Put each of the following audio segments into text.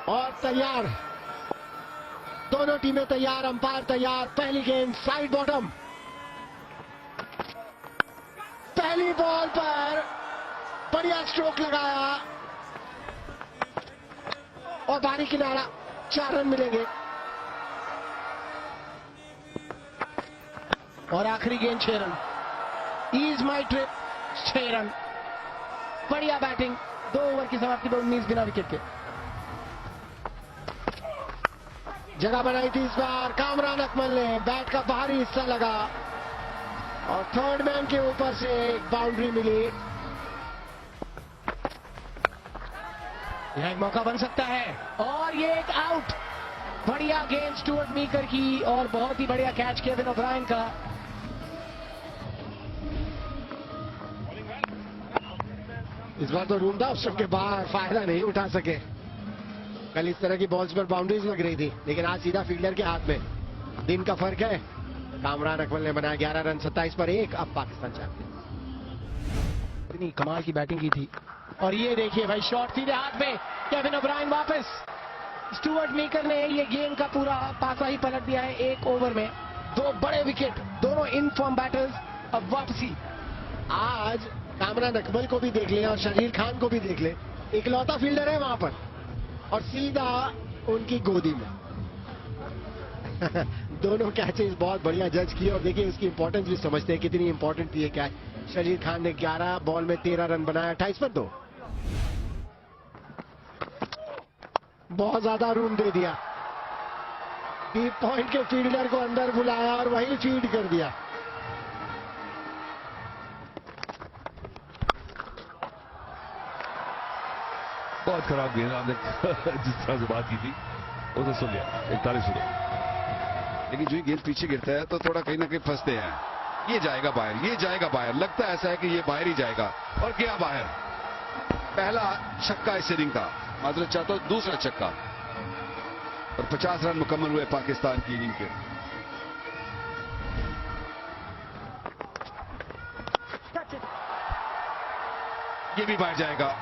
और तैयार, दोनों टीमें तैयार, अंपायर तैयार। पहली गेंद साइड बॉटम, पहली बॉल पर बढ़िया स्ट्रोक लगाया और बारी किनारा, 4 रन मिलेंगे। और आखिरी गेंद 6 रन। ईज माई ट्रिप, 6 रन। बढ़िया बैटिंग, 2 ओवर की समाप्ति पर 19 बिना विकेट के। जगह बनाई थी इस बार कामरान अकमल ने, बैट का बाहरी हिस्सा लगा और थर्ड मैन के ऊपर से एक बाउंड्री मिली। यह एक मौका बन सकता है और ये एक आउट। बढ़िया गेंद स्टुअर्ट मीकर की और बहुत ही बढ़िया कैच केविन ओब्रायन का। इस बार तो रूम था ऑप्शन के बाहर, फायदा नहीं उठा सके। कल इस तरह की बॉल्स पर बाउंड्रीज लग रही थी, लेकिन आज सीधा फील्डर के हाथ में। दिन का फर्क है। कामरान अकमल ने बनाया 11 रन, 27 पर 1। अब पाकिस्तान चैंपियन। इतनी कमाल की बैटिंग की थी और ये देखिए भाई, शॉट सीधे हाथ में। केविन ओब्रायन वापस। स्टुअर्ट मीकर ने ये गेम का पूरा पासा ही पलट दिया है 1 ओवर में। 2 बड़े विकेट, दोनों इन फॉर्म बैटर्स अब वापसी। आज कामरान अकमल को भी देख ले और शरीर खान को भी देख ले, इकलौता फील्डर है वहां पर और सीधा उनकी गोदी में। दोनों कैचेस बहुत बढ़िया जज किए और देखिए उसकी इंपॉर्टेंस भी समझते हैं कितनी इंपॉर्टेंट थी ये कैच। शरीर खान ने 11 बॉल में 13 रन बनाया, 28 पर 2। बहुत ज्यादा रूम दे दिया, डीप पॉइंट के फील्डर को अंदर बुलाया और वही फीड कर दिया। बहुत खराब गेंद, आपने जिस तरह से बात की थी उसे सुन लिया, 41 सुनो। लेकिन जो गेंद पीछे गिरता है तो थोड़ा कहीं ना कहीं फंसते हैं। ये जाएगा बाहर, ये जाएगा बाहर, लगता है ऐसा है कि ये बाहर ही जाएगा और गया बाहर। पहला छक्का इस इनिंग का, मतलब चाहता हूं दूसरा छक्का, और 50 रन मुकम्मल हुए पाकिस्तान की इनिंग के। ये भी बाहर जाएगा।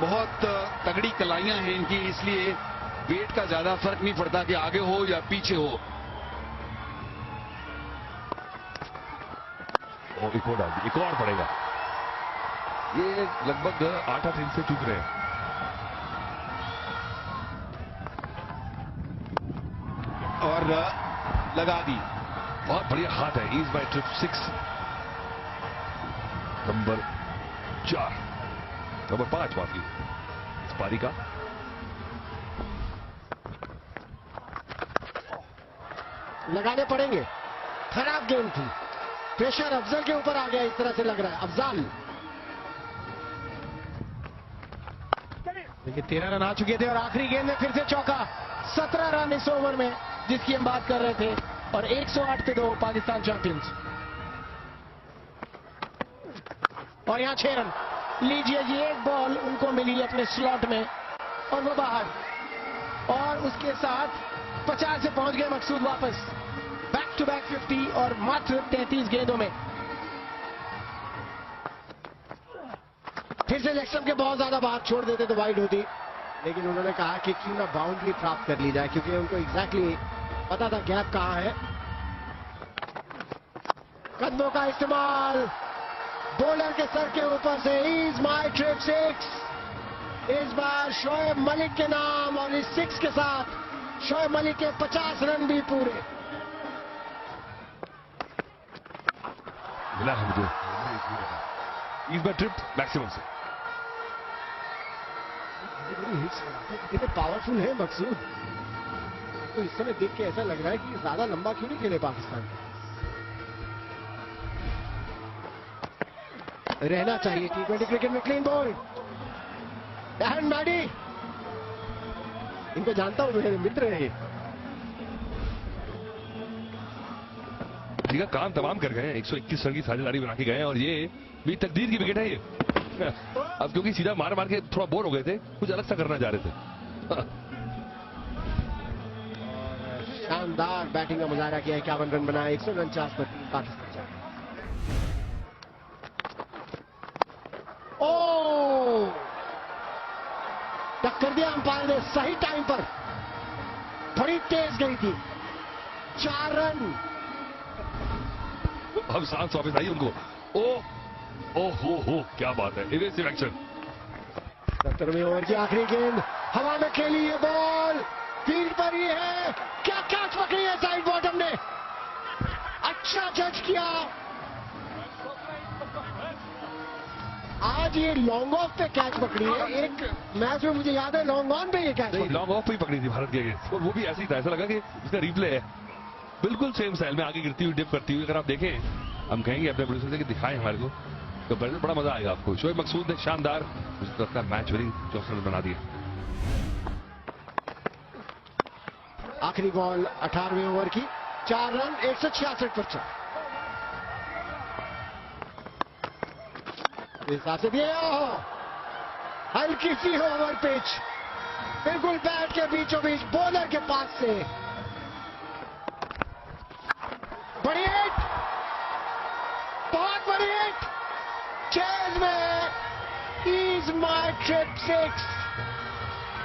बहुत तगड़ी कलाइयां हैं इनकी, इसलिए वेट का ज्यादा फर्क नहीं पड़ता कि आगे हो या पीछे हो। एक और डाल दी, एक और पड़ेगा। ये लगभग 8 इंच से चूक रहे हैं। और लगा दी। बहुत बढ़िया हाथ है। ईज बाय ट्रिप 6, नंबर 4, नंबर 5 माफी इस पारी का। लगाने पड़ेंगे, खराब गेंद थी। प्रेशर अफजल के ऊपर आ गया, इस तरह से लग रहा है। अफजल, देखिए 13 रन आ चुके थे और आखिरी गेंद में फिर से चौका। 17 रन इस ओवर में जिसकी हम बात कर रहे थे और 108 पे 2 पाकिस्तान चैंपियंस। और यहाँ 6 रन। लीजिए, ये एक बॉल उनको मिली अपने स्लॉट में और वो बाहर, और उसके साथ 50 से पहुंच गए मकसूद वापस। बैक टू बैक 50 और मात्र 33 गेंदों में। फिर से लेग स्टंप के बहुत ज्यादा बाहर छोड़ देते तो वाइड होती, लेकिन उन्होंने कहा कि क्यों ना बाउंड्री प्राप्त कर ली जाए, क्योंकि उनको एग्जैक्टली पता था गैप कहां है। कदमों का इस्तेमाल, बॉलर के सर के ऊपर से। ईज माई ट्रिप 6 इस बार शोएब मलिक के नाम, और इस 6 के साथ शोएब मलिक के 50 रन भी पूरे। मिला है मुझे ईज बाय ट्रिप मैक्सिमम से। कितने पावरफुल है मकसूद, तो इस समय देख के ऐसा लग रहा है कि ज्यादा लंबा क्यों नहीं खेले पाकिस्तान। रहना चाहिए T20 क्रिकेट में क्लीन बॉल। डैन मैडी, इनको जानता हूं, मेरे मित्र हैं। जी का काम तमाम कर गए, 121 रन की साझेदारी बना के गए और ये भी तकदीर की विकेट है ये। अब क्योंकि सीधा मार मार के थोड़ा बोर हो गए थे, कुछ अलग सा करना चाह रहे थे। शानदार बैटिंग का मुजाहरा किया, 51 रन बनाया, 149 पर 3 पाकिस्तान। ओ कर दिया अंपायर ने सही टाइम पर, बड़ी तेज गई थी, 4 रन। अब सांस वापस आई उनको। ओ हो क्या बात है, इवेसिव एक्शन। 70वें ओवर की आखिरी गेंद, हवा में खेली ये बॉल, फील्ड पर ही है, क्या कैच पकड़ी है साइड बॉटम ने, अच्छा जज किया। आज ये लॉन्ग ऑफ पे कैच पकड़ी है, एक मैच में मुझे याद है लॉन्ग ऑन पे ये कैच नहीं, पकड़ी। लॉन्ग ऑफ पे ही पकड़ी थी भारत के अगेंस्ट, और वो भी ऐसी था, ऐसा लगा कि इसका रिप्ले है, बिल्कुल सेम स्टाइल में आगे गिरती हुई डिप करती हुई। अगर आप देखें, हम कहेंगे अपने प्रोड्यूसर से कि दिखाएं हमारे को, तो बड़ा मजा आएगा आपको। शोएब मकसूद ने शानदार मुझे लगता है मैच विनिंग 64 रन बना दिए। आखिरी बॉल 18वें ओवर की, 4 रन 166 पर चल। इस हिसाब से दिए, हल्की सी ओवर पिच, बिल्कुल बैट के बीचों बीच बॉलर के पास से, बड़ी हिट, बहुत बड़ी हिट, चेज में इज माय ट्रिप 6।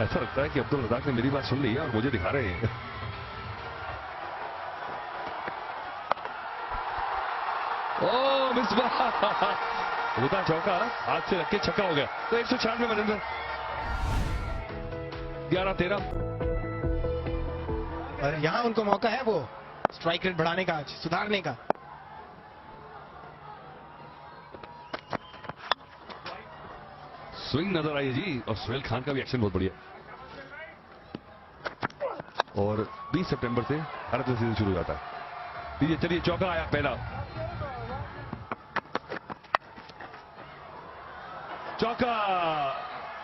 ऐसा लगता है कि अब्दुल रज़ाक ने मेरी बात सुन ली है और मुझे दिखा रहे हैं। ओ मिसबाह, होता चौका, हाथ से रख के छक्का हो गया, तो 196 मनिंदर, 11-13। और यहां उनको मौका है वो स्ट्राइक रेट बढ़ाने का, सुधारने का। स्विंग नजर आई जी, और सोहेल खान का भी एक्शन बहुत बढ़िया। और 20 सितंबर से भारत में सीजन शुरू हो जाता है। चलिए चौका आया पहला, चौका।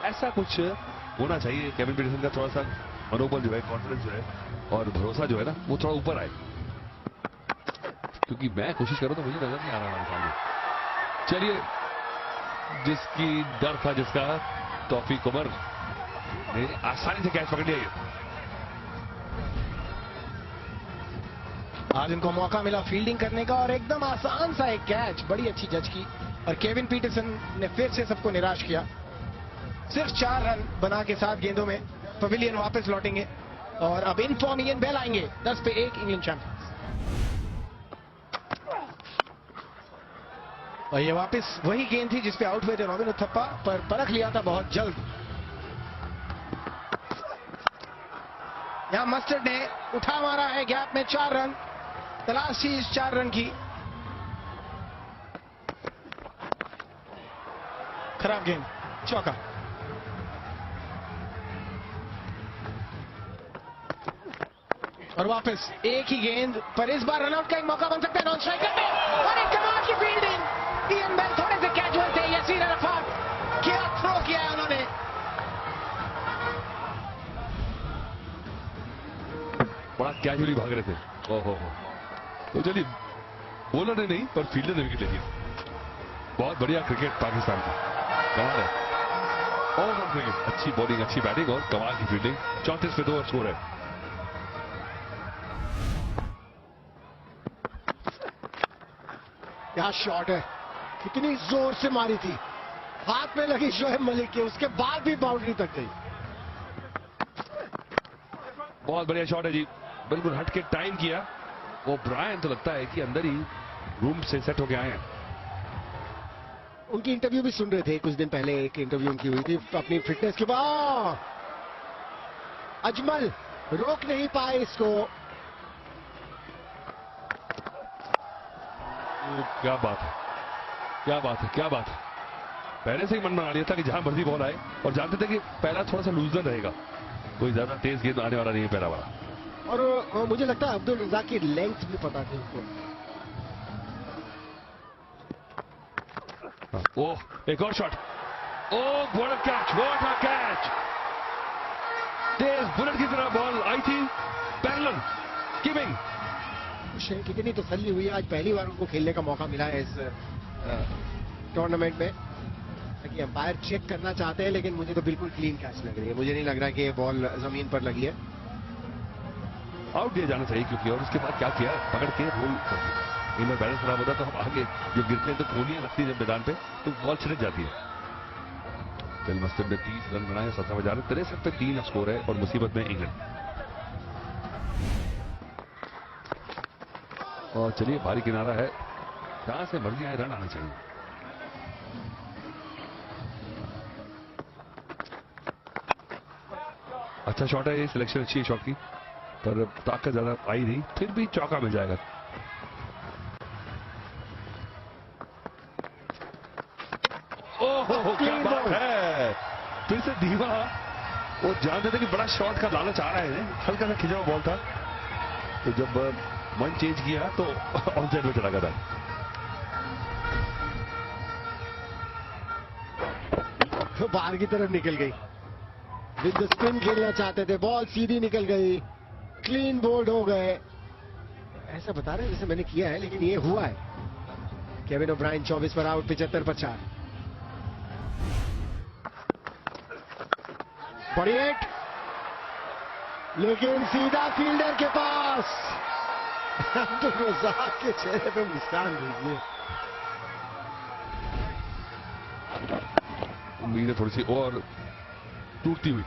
ऐसा कुछ होना चाहिए केविन पीटरसन का, थोड़ा सा मनोबल जो है, कॉन्फिडेंस जो है और भरोसा जो है ना, वो थोड़ा ऊपर आए, क्योंकि मैं कोशिश कर रहा हूं तो मुझे नजर नहीं आ रहा हमारे सामने। चलिए, जिसकी डर था जिसका, तौफीक उमर ने आसानी से कैच पकड़ लिया। आज इनको मौका मिला फील्डिंग करने का और एकदम आसान सा एक कैच, बड़ी अच्छी जज की, और केविन पीटरसन ने फिर से सबको निराश किया। सिर्फ 4 रन बना के 7 गेंदों में पवेलियन वापस लौटेंगे और अब इन फॉर्म इयन बेल आएंगे 10 पे 1 इंग्लैंड चैंपियंस। और ये वापस वही गेंद थी जिसपे आउट हुए थे रॉबिन उथप्पा, पर परख लिया था बहुत जल्द। यहां मस्टर्ड ने उठा मारा है गैप में 4 रन, तलाश थी इस 4 रन की। खराब गेंद, चौका। और वापस एक ही गेंद पर इस बार रनआउट का एक मौका बन सकता है नॉन स्ट्राइकर में, और एक कमाल की फील्डिंग। इयन बेल थोड़े से कैजुअल थे, यासीर अरफात क्या थ्रो किया है उन्होंने। बड़ा कैजुअली भाग रहे थे। ओहो, तो चलिए, बॉलर ने नहीं पर फील्डर ने विकेट ले लिया। बहुत बढ़िया क्रिकेट पाकिस्तान की, कमाल है। ऑलराउंड क्रिकेट, अच्छी बॉलिंग, अच्छी बैटिंग और कमाल की फील्डिंग। 34 पे 2 स्कोर है। क्या शॉट है, कितनी जोर से मारी थी, हाथ में लगी शोएब मलिक के, उसके बाद भी बाउंड्री तक गई। बहुत बढ़िया शॉट है जी, बिल्कुल हट के टाइम किया। वो ब्रायन तो लगता है कि अंदर ही रूम से सेट होके आए हैं। उनकी इंटरव्यू भी सुन रहे थे कुछ दिन पहले, एक इंटरव्यू उनकी हुई थी अपनी फिटनेस के बाद। अजमल रोक नहीं पाए इसको। क्या बात है, क्या बात है, क्या बात है। पहले से ही मन बना लिया था कि जहां मर्जी बॉल आए, और जानते थे कि पहला थोड़ा सा लूजर रहेगा, कोई ज्यादा तेज गेंद आने वाला नहीं है पहला वाला। और मुझे लगता है अब्दुल रज़ाक की लेंथ भी पता थी उसको। ओह, एक और shot. Oh, what a catch, what a catch. Tej bullet की तरह बॉल आई थी, पैरेलल गिविंग। कितनी तसल्ली हुई, आज पहली बार उनको खेलने का मौका मिला है इस टूर्नामेंट में। कि अंपायर चेक करना चाहते हैं, लेकिन मुझे तो बिल्कुल क्लीन कैच लग रही है, मुझे नहीं लग रहा कि ये बॉल जमीन पर लगी है। आउट दिया जाना चाहिए, क्योंकि और उसके बाद क्या किया, पकड़ के रोल कर दिया। इन में बैलेंस खराब होता तो हम आगे जब गिरते हैं तो गोलियां लगती है जब मैदान पे, तो बॉल छिड़क जाती है। बिल मस्टर्ड ने 30 रन बनाए, 17 बजा रहे, 63 पे 3 स्कोर है और मुसीबत में इंग्लैंड। और चलिए भारी किनारा है, जहां से मर्जी आए रन आना चाहिए। अच्छा शॉट है ये, सिलेक्शन अच्छी है शॉट की, पर ताकत ज्यादा आई नहीं, फिर भी चौका मिल जाएगा। ओह क्या बात है, फिर से धीमा, वो जानते थे कि बड़ा शॉट का लालच आ रहा है, हल्का सा खिंचा हुआ बॉल था, तो जब मन चेंज किया तो ऑन साइड में चला गया था। तो बाहर की तरफ निकल गई, विद द स्पिन खेलना चाहते थे, बॉल सीधी निकल गई, क्लीन बोल्ड हो गए। ऐसा बता रहे हैं जैसे मैंने किया है, लेकिन ये हुआ है। केविन ओब्रायन 24 पर आउट, 75 पर 4। बड़ी हिट, लेकिन सीधा फील्डर के पास। तो रज़ाक के चेहरे पे मुस्कान दीजिए। उम्मीद है थोड़ी सी और टूटती हुई।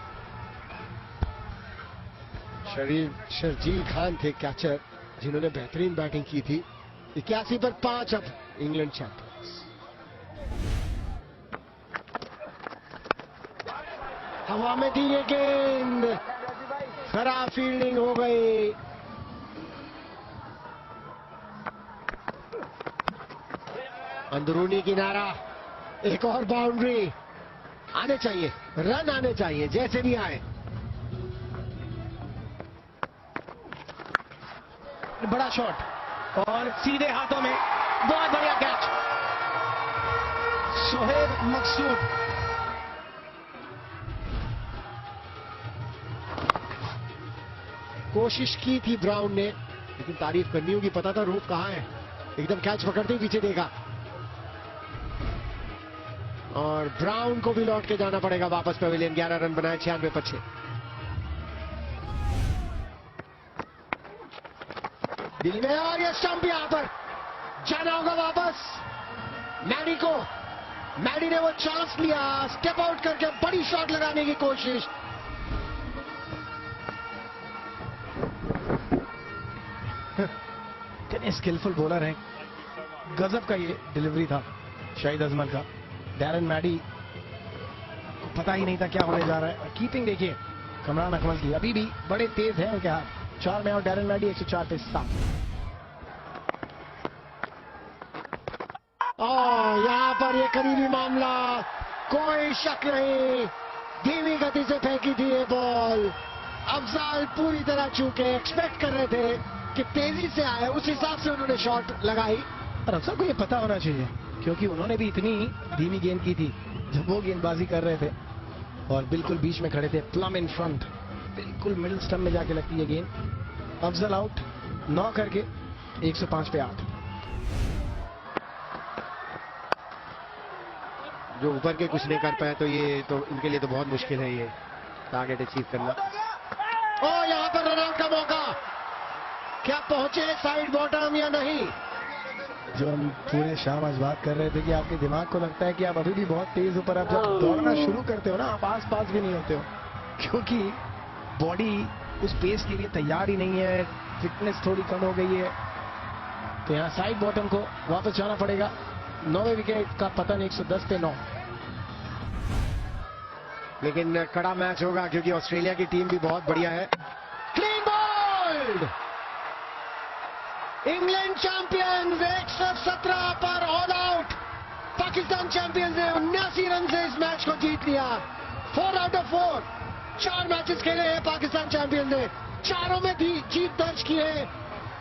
शर्जील खान थे कैचर, जिन्होंने बेहतरीन बैटिंग की थी। 81 पर 5, अब इंग्लैंड चैंपियंस। हवा में थी ये गेंद, खराब फील्डिंग हो गई। अंदरूनी किनारा, एक और बाउंड्री। आने चाहिए, रन आने चाहिए, जैसे भी आए। बड़ा शॉट और सीधे हाथों में, बहुत बढ़िया कैच, शोएब मकसूद। कोशिश की थी ब्राउन ने, लेकिन तारीफ करनी होगी, पता था रूप कहां है। एकदम कैच पकड़ते ही पीछे देखा, और ब्राउन को भी लौट के जाना पड़ेगा वापस पवेलियन। 11 रन बनाए, 96 पर 6। दिल में, और ये स्टंप यहां पर जाना होगा वापस मैडी को। मैडी ने वो चांस लिया, स्टेप आउट करके बड़ी शॉट लगाने की कोशिश। कितने स्किलफुल बॉलर हैं, गजब का ये डिलीवरी था शाहिद अजमल का। डैरन मैडी को पता ही नहीं था क्या होने जा रहा है। कीपिंग देखिए कमरान अकमल की, अभी भी बड़े तेज हैं उनके हाथ। 4 में और डैरन मैडी 104 पे 7। और यहां पर ये करीबी मामला, कोई शक नहीं, धीमी गति से फेंकी थी ये बॉल। अफजाल पूरी तरह चूके, एक्सपेक्ट कर रहे थे कि तेजी से आए, उस हिसाब से उन्होंने शॉट लगाई। और अफजाल को ये पता होना चाहिए, क्योंकि उन्होंने भी इतनी धीमी गेंद की थी जब वो गेंदबाजी कर रहे थे, और बिल्कुल बीच में खड़े थे, प्लम इन फ्रंट, बिल्कुल मिडिल स्टंप में जाके लगती है गेंद। अफजल आउट, 9 करके 105 पे 8। जो ऊपर के कुछ नहीं कर पाए, तो ये तो इनके लिए तो बहुत मुश्किल है ये टारगेट अचीव करना। और यहां पर रन आउट का मौका, क्या पहुंचे साइड बॉटम या नहीं? जो हम पूरे शाम आज बात कर रहे थे कि आपके दिमाग को लगता है कि आप अभी भी बहुत तेज हो, पर आप जब दौड़ना शुरू करते हो ना, आप आस पास भी नहीं होते हो, क्योंकि बॉडी उस पेस के लिए तैयार ही नहीं है, फिटनेस थोड़ी कम हो गई है। तो यहाँ साइड बॉटम को वापस जाना पड़ेगा। 9वें विकेट का पतन 110 पे 9। लेकिन कड़ा मैच होगा, क्योंकि ऑस्ट्रेलिया की टीम भी बहुत बढ़िया है। क्लीन बोल्ड, इंग्लैंड चैंपियंस 117 पर ऑल आउट। पाकिस्तान चैंपियंस ने 79 रन से इस मैच को जीत लिया। 4 आउट ऑफ 4, 4 मैचेस खेले हैं पाकिस्तान चैंपियंस ने, चारों में भी जीत दर्ज की है।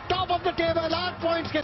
Top of the table 8 points के